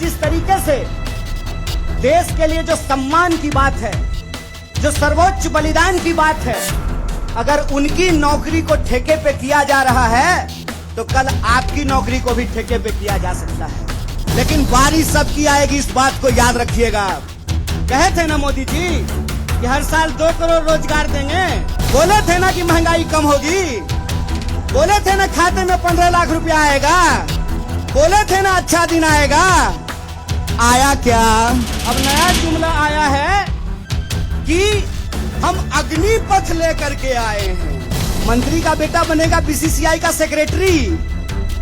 जिस तरीके से देश के लिए जो सम्मान की बात है, जो सर्वोच्च बलिदान की बात है, अगर उनकी नौकरी को ठेके पे किया जा रहा है तो कल आपकी नौकरी को भी ठेके पे किया जा सकता है। लेकिन बारी सबकी आएगी, इस बात को याद रखिएगा। कहे थे ना मोदी जी कि हर साल 2 करोड़ रोजगार देंगे, बोले थे ना कि महंगाई कम होगी, बोले थे ना खाते में 15 लाख रुपया आएगा, बोले थे ना अच्छा दिन आएगा। आया क्या? अब नया जुमला आया है कि हम अग्निपथ लेकर के आए हैं। मंत्री का बेटा बनेगा बीसीसीआई का सेक्रेटरी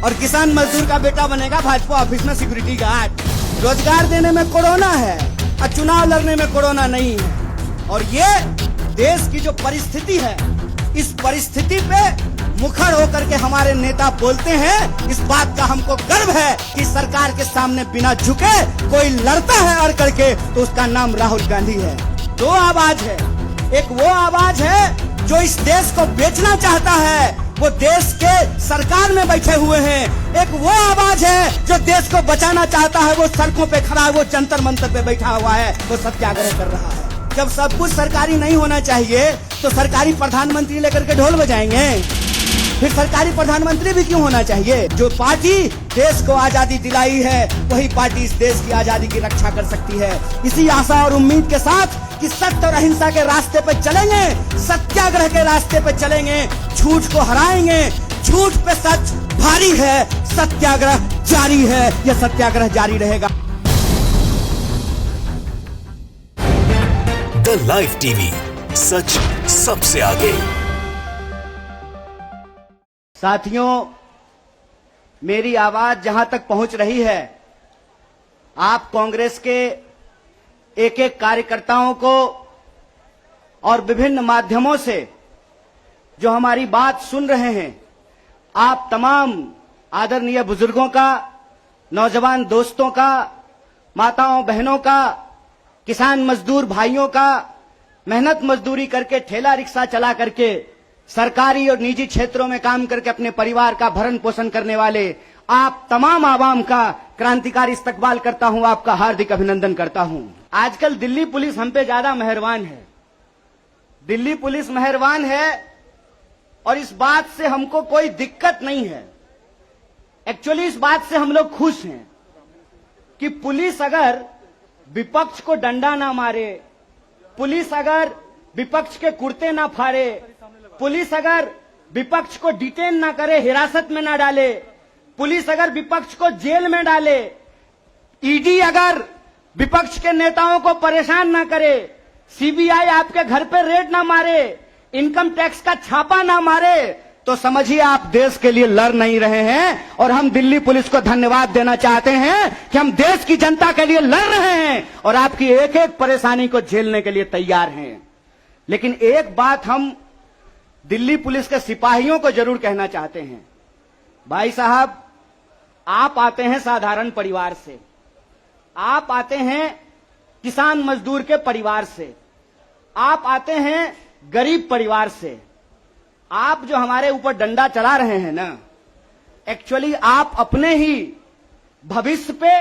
और किसान मजदूर का बेटा बनेगा भाजपा ऑफिस में सिक्योरिटी गार्ड। रोजगार देने में कोरोना है और चुनाव लड़ने में कोरोना नहीं है। और ये देश की जो परिस्थिति है, इस परिस्थिति पे मुखर होकर के हमारे नेता बोलते हैं। इस बात का हमको गर्व है कि सरकार के सामने बिना झुके कोई लड़ता है अड़ करके, तो उसका नाम राहुल गांधी है। 2 आवाज है, एक वो आवाज है जो इस देश को बेचना चाहता है, वो देश के सरकार में बैठे हुए हैं। एक वो आवाज है जो देश को बचाना चाहता है, वो सड़कों पे खड़ा है, वो जंतर मंतर पे बैठा हुआ है, वो सत्याग्रह कर रहा है। जब सब कुछ सरकारी नहीं होना चाहिए तो सरकारी प्रधानमंत्री लेकर के ढोल बजाएंगे, फिर सरकारी प्रधानमंत्री भी क्यों होना चाहिए? जो पार्टी देश को आजादी दिलाई है वही पार्टी इस देश की आजादी की रक्षा कर सकती है। इसी आशा और उम्मीद के साथ कि सत्य और अहिंसा के रास्ते पे चलेंगे, सत्याग्रह के रास्ते पे चलेंगे, झूठ को हराएंगे। झूठ पे सच भारी है, सत्याग्रह जारी है, यह सत्याग्रह जारी रहेगा। द लाइव टीवी, सच सबसे आगे। साथियों, मेरी आवाज जहां तक पहुंच रही है, आप कांग्रेस के एक एक कार्यकर्ताओं को और विभिन्न माध्यमों से जो हमारी बात सुन रहे हैं, आप तमाम आदरणीय बुजुर्गों का, नौजवान दोस्तों का, माताओं बहनों का, किसान मजदूर भाइयों का, मेहनत मजदूरी करके ठेला रिक्शा चला करके सरकारी और निजी क्षेत्रों में काम करके अपने परिवार का भरण पोषण करने वाले आप तमाम आवाम का क्रांतिकारी इस्तकबाल करता हूं, आपका हार्दिक अभिनंदन करता हूं। आजकल दिल्ली पुलिस हम पे ज्यादा मेहरबान है, दिल्ली पुलिस मेहरबान है और इस बात से हमको कोई दिक्कत नहीं है। एक्चुअली इस बात से हम लोग खुश हैं कि पुलिस अगर विपक्ष को डंडा ना मारे, पुलिस अगर विपक्ष के कुर्ते ना फाड़े, पुलिस अगर विपक्ष को डिटेन ना करे, हिरासत में ना डाले, पुलिस अगर विपक्ष को जेल में डाले, ईडी अगर विपक्ष के नेताओं को परेशान ना करे, सीबीआई आपके घर पे रेड ना मारे, इनकम टैक्स का छापा ना मारे, तो समझिए आप देश के लिए लड़ नहीं रहे हैं। और हम दिल्ली पुलिस को धन्यवाद देना चाहते हैं कि हम देश की जनता के लिए लड़ रहे हैं और आपकी एक एक परेशानी को झेलने के लिए तैयार हैं। लेकिन एक बात हम दिल्ली पुलिस के सिपाहियों को जरूर कहना चाहते हैं। भाई साहब, आप आते हैं साधारण परिवार से, आप आते हैं किसान मजदूर के परिवार से, आप आते हैं गरीब परिवार से। आप जो हमारे ऊपर डंडा चला रहे हैं ना, एक्चुअली आप अपने ही भविष्य पे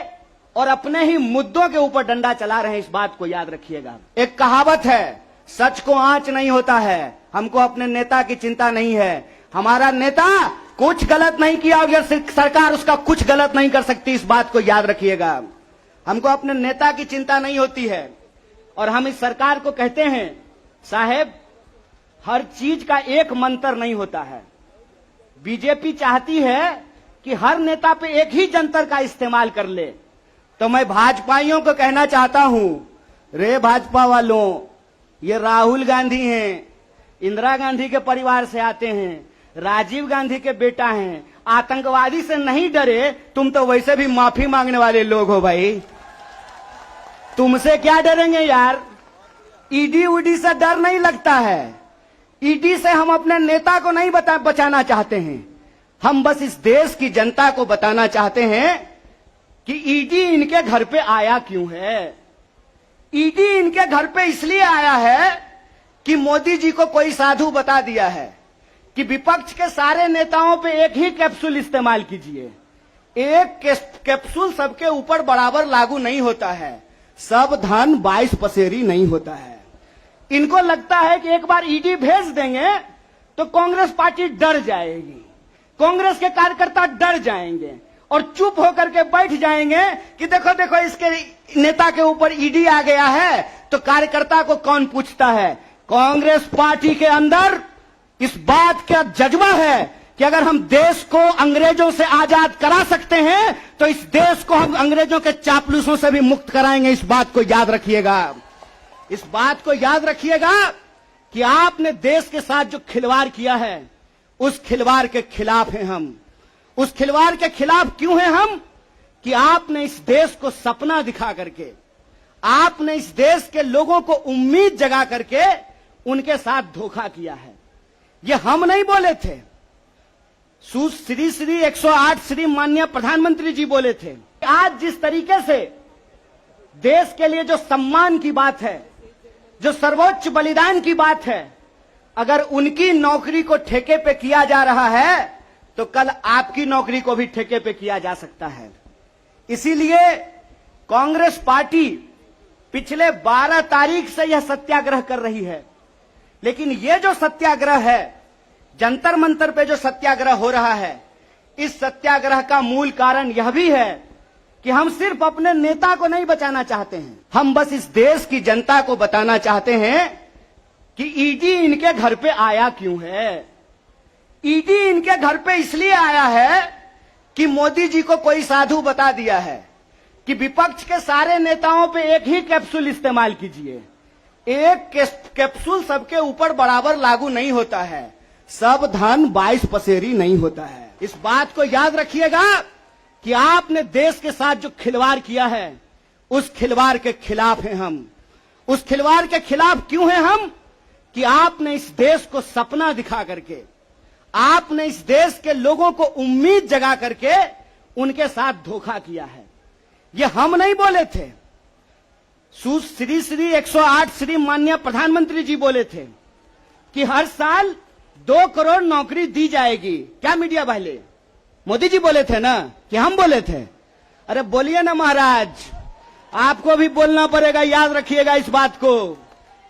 और अपने ही मुद्दों के ऊपर डंडा चला रहे हैं, इस बात को याद रखिएगा। एक कहावत है, सच को आंच नहीं होता है। हमको अपने नेता की चिंता नहीं है। हमारा नेता कुछ गलत नहीं किया और सरकार उसका कुछ गलत नहीं कर सकती, इस बात को याद रखिएगा। हमको अपने नेता की चिंता नहीं होती है और हम इस सरकार को कहते हैं, साहेब हर चीज का एक मंत्र नहीं होता है। बीजेपी चाहती है कि हर नेता पे एक ही जंतर का इस्तेमाल कर ले। तो मैं भाजपाइयों को कहना चाहता हूं, रे भाजपा वालों, ये राहुल गांधी हैं, इंदिरा गांधी के परिवार से आते हैं, राजीव गांधी के बेटा हैं, आतंकवादी से नहीं डरे, तुम तो वैसे भी माफी मांगने वाले लोग हो भाई, तुमसे क्या डरेंगे यार। ईडी उडी से डर नहीं लगता है, ईडी से हम अपने नेता को नहीं बचाना चाहते हैं, हम बस इस देश की जनता को बताना चाहते हैं कि ईडी इनके घर पे आया क्यों है। ईडी इनके घर पे इसलिए आया है कि मोदी जी को कोई साधु बता दिया है कि विपक्ष के सारे नेताओं पे एक ही कैप्सूल इस्तेमाल कीजिए, एक कैप्सूल सबके ऊपर बराबर लागू नहीं होता है, सब धन 22 पसेरी नहीं होता है। इनको लगता है कि एक बार ईडी भेज देंगे तो कांग्रेस पार्टी डर जाएगी, कांग्रेस के कार्यकर्ता डर जाएंगे और चुप होकर के बैठ जाएंगे कि देखो देखो इसके नेता के ऊपर ईडी आ गया है तो कार्यकर्ता को कौन पूछता है। कांग्रेस पार्टी के अंदर इस बात का जज्बा है कि अगर हम देश को अंग्रेजों से आजाद करा सकते हैं तो इस देश को हम अंग्रेजों के चापलूसों से भी मुक्त कराएंगे। इस बात को याद रखिएगा, इस बात को याद रखिएगा कि आपने देश के साथ जो खिलवाड़ किया है उस खिलवाड़ के खिलाफ हैं हम। उस खिलवाड़ के खिलाफ क्यों हैं हम कि आपने इस देश को सपना दिखा करके, आपने इस देश के लोगों को उम्मीद जगा करके उनके साथ धोखा किया है। ये हम नहीं बोले थे, श्री 108 श्री माननीय प्रधानमंत्री जी बोले थे। आज जिस तरीके से देश के लिए जो सम्मान की बात है, जो सर्वोच्च बलिदान की बात है, अगर उनकी नौकरी को ठेके पे किया जा रहा है तो कल आपकी नौकरी को भी ठेके पे किया जा सकता है। इसीलिए कांग्रेस पार्टी पिछले 12 तारीख से यह सत्याग्रह कर रही है। लेकिन यह जो सत्याग्रह है, जंतर मंतर पे जो सत्याग्रह हो रहा है, इस सत्याग्रह का मूल कारण यह भी है कि हम सिर्फ अपने नेता को नहीं बचाना चाहते हैं, हम बस इस देश की जनता को बताना चाहते हैं कि ईडी इनके घर पे आया क्यों है। ईडी इनके घर पे इसलिए आया है कि मोदी जी को कोई साधु बता दिया है कि विपक्ष के सारे नेताओं पे एक ही कैप्सूल इस्तेमाल कीजिए, एक कैप्सूल सबके ऊपर बराबर लागू नहीं होता है, सब धन 22 पसेरी नहीं होता है। इस बात को याद रखिएगा कि आपने देश के साथ जो खिलवाड़ किया है उस खिलवाड़ के खिलाफ हैं हम। उस खिलवाड़ के खिलाफ क्यों हैं हम कि आपने इस देश को सपना दिखा करके, आपने इस देश के लोगों को उम्मीद जगा करके उनके साथ धोखा किया है। ये हम नहीं बोले थे, श्री 108 श्री माननीय प्रधानमंत्री जी बोले थे कि हर साल 2 करोड़ नौकरी दी जाएगी। क्या मीडिया वाले? मोदी जी बोले थे ना कि हम बोले थे? अरे बोलिए ना महाराज, आपको भी बोलना पड़ेगा, याद रखिएगा इस बात को।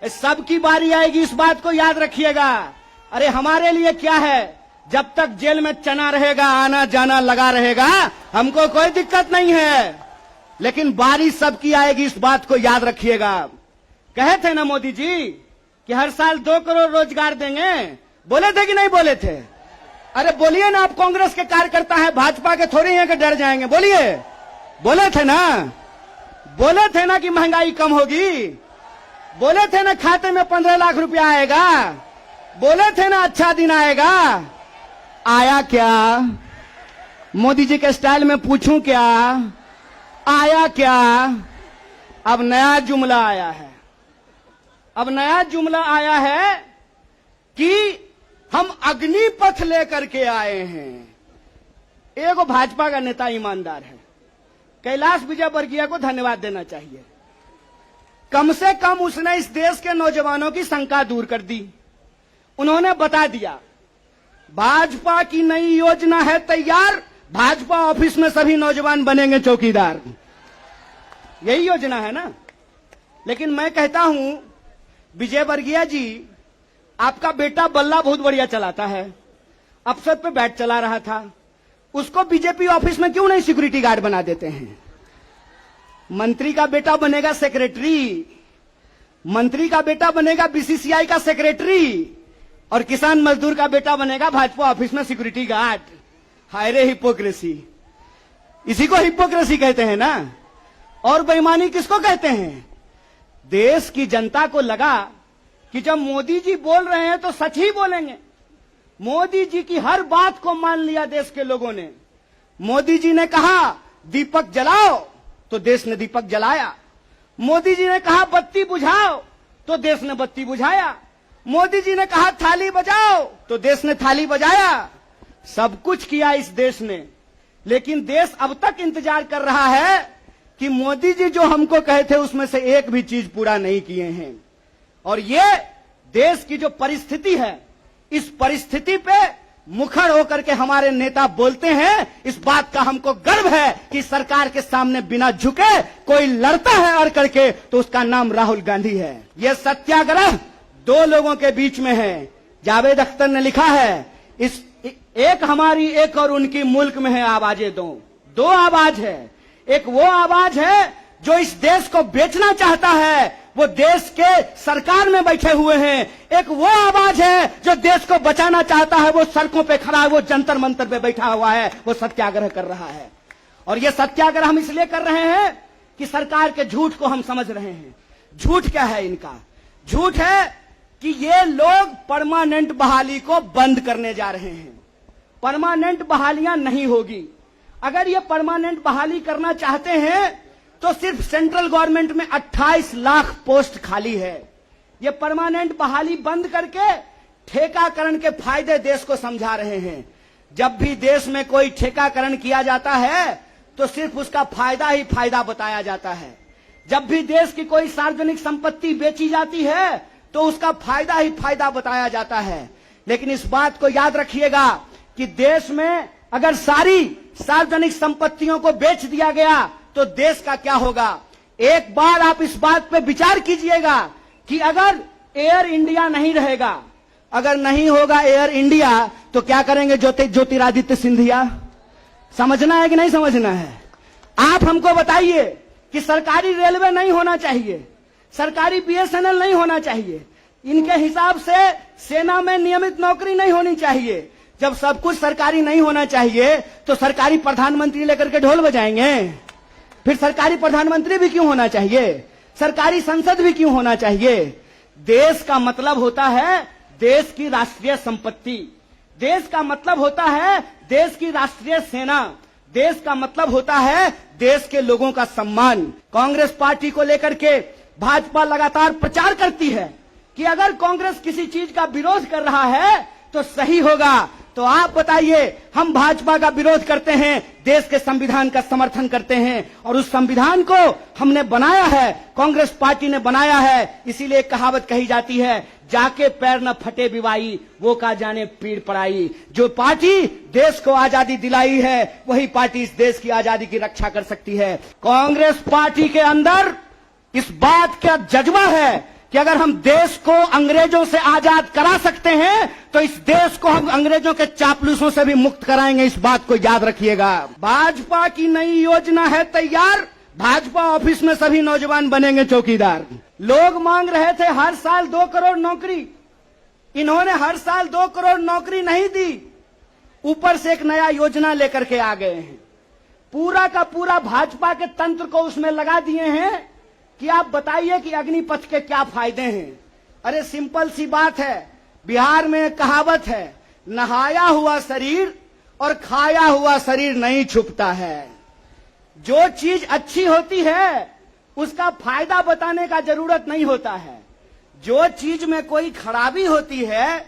सबकी बारी आएगी, इस बात को याद रखिएगा। अरे हमारे लिए क्या है, जब तक जेल में चना रहेगा, आना जाना लगा रहेगा, हमको कोई दिक्कत नहीं है, लेकिन बारी सबकी आएगी, इस बात को याद रखिएगा। कहे थे ना मोदी जी कि हर साल 2 करोड़ रोजगार देंगे, बोले थे कि नहीं बोले थे? अरे बोलिए ना, आप कांग्रेस के कार्यकर्ता हैं, भाजपा के थोड़ी हैं कि डर जाएंगे, बोलिए। बोले थे ना, बोले थे ना कि महंगाई कम होगी, बोले थे ना खाते में 15 लाख रुपया आएगा, बोले थे ना अच्छा दिन आएगा। आया क्या? मोदी जी के स्टाइल में पूछूं क्या, आया क्या? अब नया जुमला आया है, अब नया जुमला आया है कि हम अग्निपथ लेकर के आए हैं। एक भाजपा का नेता ईमानदार है, कैलाश विजयवर्गीय को धन्यवाद देना चाहिए। कम से कम उसने इस देश के नौजवानों की शंका दूर कर दी। उन्होंने बता दिया भाजपा की नई योजना है तैयार, भाजपा ऑफिस में सभी नौजवान बनेंगे चौकीदार। यही योजना है ना। लेकिन मैं कहता हूं विजयवर्गीय जी, आपका बेटा बल्ला बहुत बढ़िया चलाता है, अफसर पे बैठ चला रहा था, उसको बीजेपी ऑफिस में क्यों नहीं सिक्योरिटी गार्ड बना देते हैं? मंत्री का बेटा बनेगा सेक्रेटरी, मंत्री का बेटा बनेगा बीसीसीआई का सेक्रेटरी, और किसान मजदूर का बेटा बनेगा भाजपा ऑफिस में सिक्योरिटी गार्ड। हाय रे हिपोक्रेसी, इसी को हिपोक्रेसी कहते हैं ना। और बेईमानी किसको कहते हैं? देश की जनता को लगा कि जब मोदी जी बोल रहे हैं तो सच ही बोलेंगे। मोदी जी की हर बात को मान लिया देश के लोगों ने। मोदी जी ने कहा दीपक जलाओ तो देश ने दीपक जलाया, मोदी जी ने कहा बत्ती बुझाओ तो देश ने बत्ती बुझाया, मोदी जी ने कहा थाली बजाओ तो देश ने थाली बजाया। सब कुछ किया इस देश ने, लेकिन देश अब तक इंतजार कर रहा है कि मोदी जी जो हमको कहे थे उसमें से एक भी चीज पूरा नहीं किए हैं। और ये देश की जो परिस्थिति है, इस परिस्थिति पे मुखर होकर के हमारे नेता बोलते हैं, इस बात का हमको गर्व है कि सरकार के सामने बिना झुके कोई लड़ता है अड़ करके, तो उसका नाम राहुल गांधी है। यह सत्याग्रह दो लोगों के बीच में है। जावेद अख्तर ने लिखा है, इस एक हमारी एक और उनकी मुल्क में है आवाजें दो आवाज है। एक वो आवाज है जो इस देश को बेचना चाहता है, वो देश के सरकार में बैठे हुए हैं। एक वो आवाज है जो देश को बचाना चाहता है, वो सड़कों पे खड़ा है, वो जंतर मंतर पे बैठा हुआ है, वो सत्याग्रह कर रहा है। और ये सत्याग्रह हम इसलिए कर रहे हैं कि सरकार के झूठ को हम समझ रहे हैं। झूठ क्या है इनका? झूठ है कि ये लोग परमानेंट बहाली को बंद करने जा रहे हैं। परमानेंट बहालियां नहीं होगी। अगर ये परमानेंट बहाली करना चाहते हैं तो सिर्फ सेंट्रल गवर्नमेंट में 28 लाख पोस्ट खाली है। ये परमानेंट बहाली बंद करके ठेकाकरण के फायदे देश को समझा रहे हैं। जब भी देश में कोई ठेकाकरण किया जाता है तो सिर्फ उसका फायदा ही फायदा बताया जाता है। जब भी देश की कोई सार्वजनिक संपत्ति बेची जाती है तो उसका फायदा ही फायदा बताया जाता है। लेकिन इस बात को याद रखिएगा कि देश में अगर सारी सार्वजनिक संपत्तियों को बेच दिया गया तो देश का क्या होगा? एक बार आप इस बात पे विचार कीजिएगा कि अगर एयर इंडिया नहीं रहेगा, अगर नहीं होगा एयर इंडिया, तो क्या करेंगे ज्योतिरादित्य सिंधिया? समझना है कि नहीं समझना है? आप हमको बताइए कि सरकारी रेलवे नहीं होना चाहिए, सरकारी बीएसएनएल नहीं होना चाहिए, इनके हिसाब से सेना में नियमित नौकरी नहीं होनी चाहिए। जब सब कुछ सरकारी नहीं होना चाहिए तो सरकारी प्रधानमंत्री लेकर के ढोल बजाएंगे? फिर सरकारी प्रधानमंत्री भी क्यों होना चाहिए? सरकारी संसद भी क्यों होना चाहिए? देश का मतलब होता है देश की राष्ट्रीय संपत्ति, देश का मतलब होता है देश की राष्ट्रीय सेना, देश का मतलब होता है देश के लोगों का सम्मान। कांग्रेस पार्टी को लेकर के भाजपा लगातार प्रचार करती है कि अगर कांग्रेस किसी चीज का विरोध कर रहा है तो सही होगा। तो आप बताइए, हम भाजपा का विरोध करते हैं, देश के संविधान का समर्थन करते हैं, और उस संविधान को हमने बनाया है, कांग्रेस पार्टी ने बनाया है। इसीलिए कहावत कही जाती है, जाके पैर न फटे विवाई, वो का जाने पीड़ पड़ाई। जो पार्टी देश को आजादी दिलाई है वही पार्टी इस देश की आजादी की रक्षा कर सकती है। कांग्रेस पार्टी के अंदर इस बात का जज्बा है कि अगर हम देश को अंग्रेजों से आजाद करा सकते हैं तो इस देश को हम अंग्रेजों के चापलूसों से भी मुक्त कराएंगे। इस बात को याद रखिएगा। भाजपा की नई योजना है तैयार, भाजपा ऑफिस में सभी नौजवान बनेंगे चौकीदार। लोग मांग रहे थे हर साल 2 करोड़ नौकरी, इन्होंने हर साल 2 करोड़ नौकरी नहीं दी, ऊपर से एक नया योजना लेकर के आ गए हैं। पूरा का पूरा भाजपा के तंत्र को उसमें लगा दिए हैं कि आप बताइए कि अग्निपथ के क्या फायदे हैं। अरे सिंपल सी बात है, बिहार में एक कहावत है, नहाया हुआ शरीर और खाया हुआ शरीर नहीं छुपता है। जो चीज अच्छी होती है उसका फायदा बताने का जरूरत नहीं होता है। जो चीज में कोई खराबी होती है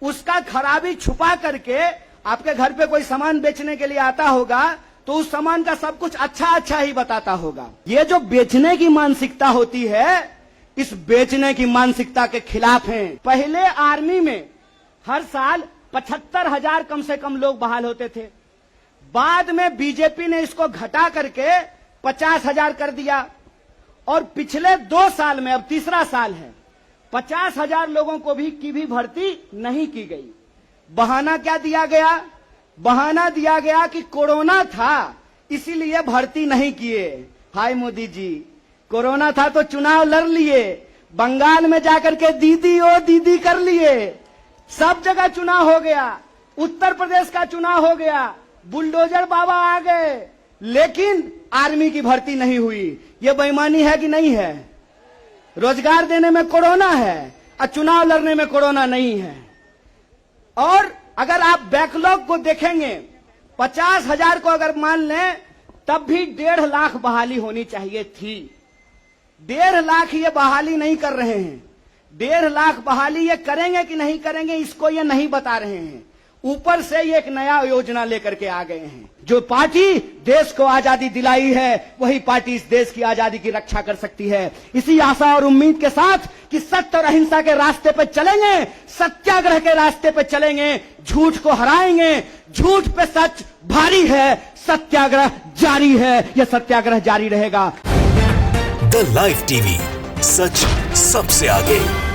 उसका खराबी छुपा करके, आपके घर पे कोई सामान बेचने के लिए आता होगा तो उस सामान का सब कुछ अच्छा अच्छा ही बताता होगा। ये जो बेचने की मानसिकता होती है, इस बेचने की मानसिकता के खिलाफ हैं। पहले आर्मी में हर साल 75,000 कम से कम लोग बहाल होते थे। बाद में बीजेपी ने इसको घटा करके 50,000 कर दिया, और पिछले 2 साल में, अब तीसरा साल है, 50,000 लोगों को भी भर्ती नहीं की गई। बहाना क्या दिया गया? बहाना दिया गया कि कोरोना था इसीलिए भर्ती नहीं किए। हाय मोदी जी, कोरोना था तो चुनाव लड़ लिए, बंगाल में जाकर के दीदी ओ दीदी कर लिए, सब जगह चुनाव हो गया, उत्तर प्रदेश का चुनाव हो गया, बुलडोजर बाबा आ गए, लेकिन आर्मी की भर्ती नहीं हुई। ये बेईमानी है कि नहीं है? रोजगार देने में कोरोना है और चुनाव लड़ने में कोरोना नहीं है। और अगर आप बैकलॉग को देखेंगे, 50,000 को अगर मान लें तब भी 1.5 लाख बहाली होनी चाहिए थी। 1.5 लाख ये बहाली नहीं कर रहे हैं। 1.5 लाख बहाली ये करेंगे कि नहीं करेंगे इसको ये नहीं बता रहे हैं। ऊपर से ही एक नया योजना लेकर के आ गए हैं। जो पार्टी देश को आजादी दिलाई है, वही पार्टी इस देश की आजादी की रक्षा कर सकती है। इसी आशा और उम्मीद के साथ कि सत्य और अहिंसा के रास्ते पर चलेंगे, सत्याग्रह के रास्ते पर चलेंगे, झूठ को हराएंगे। झूठ पे सच भारी है, सत्याग्रह जारी है, यह सत्याग्रह जारी रहेगा। द लाइव टीवी, सच सबसे आगे।